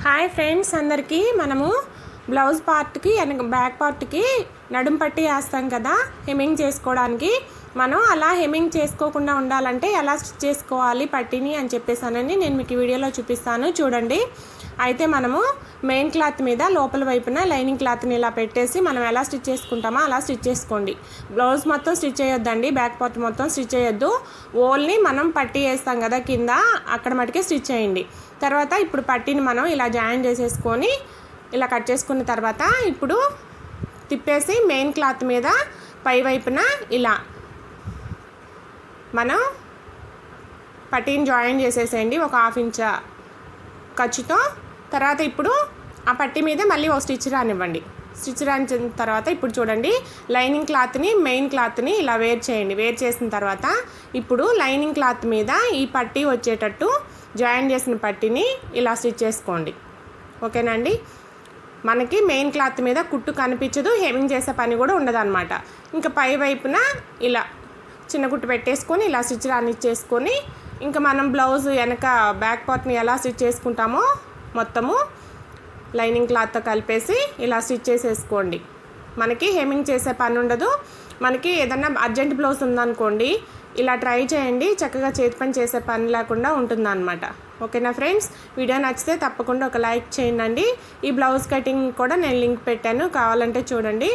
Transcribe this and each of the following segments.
Hi friends, అందరికీ మనము blouse పార్ట్కి బ్యాక్ పార్ట్కి నడుం పట్టి వేస్తాం కదా హెమ్మింగ్ చేసుకోవడానికి. మనం అలా హెమ్మింగ్ చేసుకోకుండా ఉండాలంటే ఎలా స్టిచ్ చేసుకోవాలి పట్టిని అని చెప్పేసానని నేను మీకు వీడియోలో చూపిస్తాను, చూడండి. అయితే మనము మెయిన్ క్లాత్ మీద లోపల వైపున లైనింగ్ క్లాత్ని ఇలా పెట్టేసి మనం ఎలా స్టిచ్ చేసుకుంటామో అలా స్టిచ్ చేసుకోండి. బ్లౌజ్ మొత్తం స్టిచ్ చేయొద్దండి, బ్యాక్ పార్ట్ మొత్తం స్టిచ్ చేయొద్దు. ఓన్లీ మనం పట్టి వేస్తాం కదా కింద, అక్కడ మటుకే స్టిచ్ చేయండి. తర్వాత ఇప్పుడు పట్టిని మనం ఇలా జాయిన్ చేసేసుకొని ఇలా కట్ చేసుకున్న తర్వాత ఇప్పుడు తిప్పేసి మెయిన్ క్లాత్ మీద పై వైపున ఇలా మనం పట్టీని జాయిన్ చేసేసేయండి ఒక 1/2 ఇంచ్ ఖర్చుతో. తర్వాత ఇప్పుడు ఆ పట్టీ మీద మళ్ళీ ఒక స్టిచ్ రానివ్వండి. స్టిచ్ రాని తర్వాత ఇప్పుడు చూడండి, లైనింగ్ క్లాత్ని మెయిన్ క్లాత్ని ఇలా వేర్ చేయండి. వేర్ చేసిన తర్వాత ఇప్పుడు లైనింగ్ క్లాత్ మీద ఈ పట్టీ వచ్చేటట్టు జాయిన్ చేసిన పట్టీని ఇలా స్టిచ్ చేసుకోండి, ఓకేనా అండి. మనకి మెయిన్ క్లాత్ మీద కుట్టు కనిపించదు, హెమ్మింగ్ చేసే పని కూడా ఉండదన్నమాట. ఇంకా పై వైపున ఇలా చిన్న కుట్టు పెట్టేసుకొని ఇలా స్టిచ్ రానిచ్చేసుకొని ఇంకా మనం బ్లౌజ్ వెనక బ్యాక్ పార్ట్ని ఎలా స్టిచ్ చేసుకుంటామో మొత్తము లైనింగ్ క్లాత్తో కలిపేసి ఇలా స్టిచ్ చేసేసుకోండి. మనకి హెమ్మింగ్ చేసే పని ఉండదు. మనకి ఏదన్నా అర్జెంట్ బ్లౌజ్ ఉందనుకోండి, ఇలా ట్రై చేయండి, చక్కగా చేతి పని చేసే పని లేకుండా ఉంటుందన్నమాట. ఓకేనా ఫ్రెండ్స్, వీడియో నచ్చితే తప్పకుండా ఒక లైక్ చేయండి. ఈ బ్లౌజ్ కటింగ్ కూడా నేను లింక్ పెట్టాను, కావాలంటే చూడండి.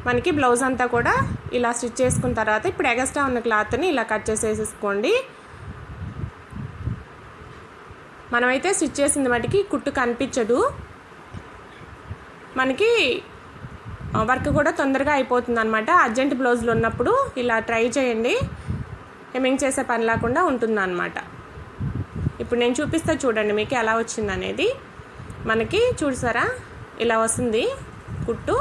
మనకి బ్లౌజ్ అంతా కూడా ఇలా స్టిచ్ చేసుకున్న తర్వాత ఇప్పుడు ఎగస్ట్రా ఉన్న క్లాత్ని ఇలా కట్ చేసేసుకోండి. మనమైతే స్టిచ్ చేసింది మటుకి కుట్టు కనిపించదు, మనకి వర్క్ కూడా తొందరగా అయిపోతుంది అనమాట. అర్జెంట్ బ్లౌజులు ఉన్నప్పుడు ఇలా ట్రై చేయండి, హెమ్మింగ్ చేసే పని లేకుండా ఉంటుందన్నమాట. ఇప్పుడు నేను చూపిస్తా చూడండి మీకు ఎలా వచ్చింది అనేది. మనకి చూసారా ఇలా వస్తుంది కుట్టు,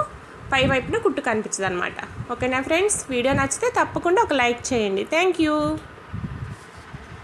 పై వైపున కుట్టు కనిపించదు అనమాట. ఓకేనా ఫ్రెండ్స్, వీడియో నచ్చితే తప్పకుండా ఒక లైక్ చేయండి. Thank you.